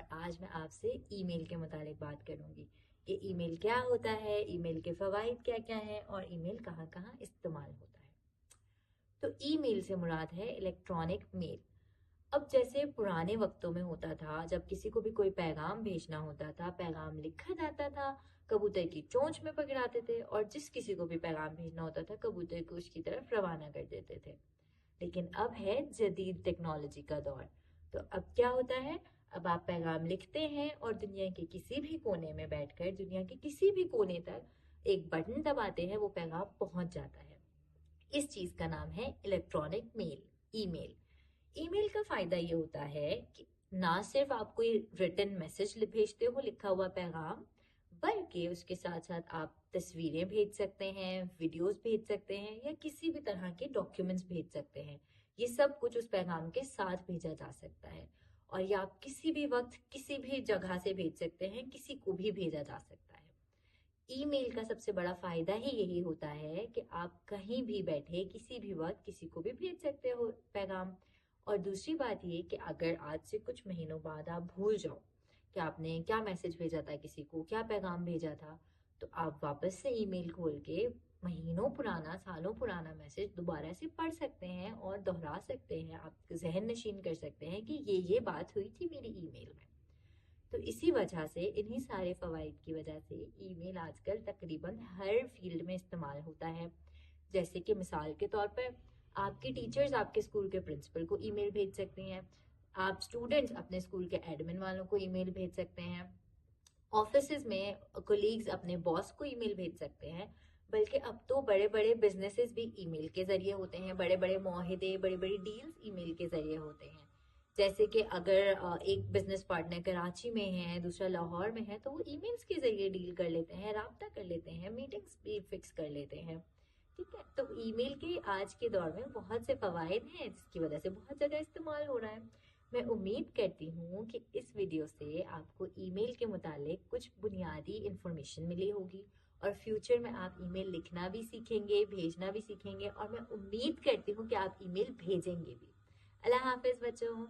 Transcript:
آج میں آپ سے ای میل کے متعلق بات کروں گی کہ ای میل کیا ہوتا ہے، ای میل کے فوائد کیا کیا ہیں اور ای میل کہاں کہاں استعمال ہوتا ہے۔ تو ای میل سے مراد ہے الیکٹرانک میل۔ اب جیسے پرانے وقتوں میں ہوتا تھا، جب کسی کو بھی کوئی پیغام بھیجنا ہوتا تھا، پیغام لکھا جاتا تھا، کبوتر کی چونچ میں پکڑاتے تھے اور جس کسی کو بھی پیغام بھیجنا ہوتا تھا کبوتر کو اس کی طرف روانہ کر دیتے تھے۔ لیکن اب ہے جدید ٹیکنالوجی کا دور، تو اب کیا ہوتا ہے، اب آپ پیغام لکھتے ہیں اور دنیا کے کسی بھی کونے میں بیٹھ کر دنیا کے کسی بھی کونے تک ایک بٹن دباتے ہیں، وہ پیغام پہنچ جاتا ہے۔ اس چیز کا نام ہے الیکٹرانک میل، ای میل۔ ای میل کا فائدہ یہ ہوتا ہے کہ نہ صرف آپ کوئی ریٹن میسج بھیجتے ہو، لکھا ہوا پیغام، بلکہ اس کے ساتھ ساتھ آپ تصویریں بھیج سکتے ہیں، ویڈیوز بھیج سکتے ہیں یا کسی بھی طرح کے ڈاکیومنٹس بھیج سکتے ہیں۔ یہ سب کچھ اس پیغام کے ساتھ بھیجا جا سکتا ہے اور یہ آپ کسی بھی وقت کسی بھی جگہ سے بھیج سکتے ہیں، کسی کو بھی بھیجا جا سکتا ہے۔ ای میل کا سب سے بڑا فائدہ ہی یہی ہوتا ہے کہ آپ کہیں بھی بیٹھے کسی بھی وقت کسی کو بھی بھیج سکتے ہو پیغام۔ اور دوسری بات یہ کہ اگر آج سے کچھ مہینوں بعد آپ بھول جاؤ کہ آپ نے کیا میسج بھیجا تھا، کسی کو کیا پیغام بھیجا تھا، تو آپ واپس سے ای میل کھول کے مہینوں پرانا، سالوں پرانا میسج دوبارہ سے پڑھ سکتے ہیں اور دہرا سکتے ہیں، آپ ذہن نشین کر سکتے ہیں کہ یہ بات ہوئی تھی میری ای میل میں۔ تو اسی وجہ سے، انہی سارے فوائد کی وجہ سے ای میل آج کل تقریباً ہر فیلڈ میں استعمال ہوتا ہے۔ جیسے کہ مثال کے طور پر آپ کے ٹیچرز آپ کے اسکول کے پرنسپل کو ای میل بھیج سکتے ہیں، آپ اسٹوڈنٹس اپنے اسکول کے ایڈمن والوں کو ای میل بھیج سکتے ہیں، آفیسز میں کولیگز اپنے باس کو ای میل بھیج سکتے ہیں، بلکہ اب تو بڑے بڑے بزنسز بھی ای میل کے ذریعے ہوتے ہیں، بڑے بڑے معاہدے، بڑی بڑی ڈیلز ای میل کے ذریعے ہوتے ہیں۔ جیسے کہ اگر ایک بزنس پارٹنر کراچی میں ہے، دوسرا لاہور میں ہے، تو وہ ای میلز کے ذریعے ڈیل کر لیتے ہیں، رابطہ کر لیتے ہیں، میٹنگز بھی فکس کر لیتے ہیں۔ ٹھیک ہے، تو ای میل کے آج کے دور میں بہت سے فوائد ہیں جس کی وجہ سے بہت جگہ استعمال ہو رہا ہے۔ میں امید کرتی ہوں کہ اس ویڈیو سے آپ کو ای میل کے متعلق کچھ بنیادی انفارمیشن ملی ہوگی اور فیوچر میں آپ ای میل لکھنا بھی سیکھیں گے، بھیجنا بھی سیکھیں گے، اور میں امید کرتی ہوں کہ آپ ای میل بھیجیں گے بھی۔ اللہ حافظ بچوں۔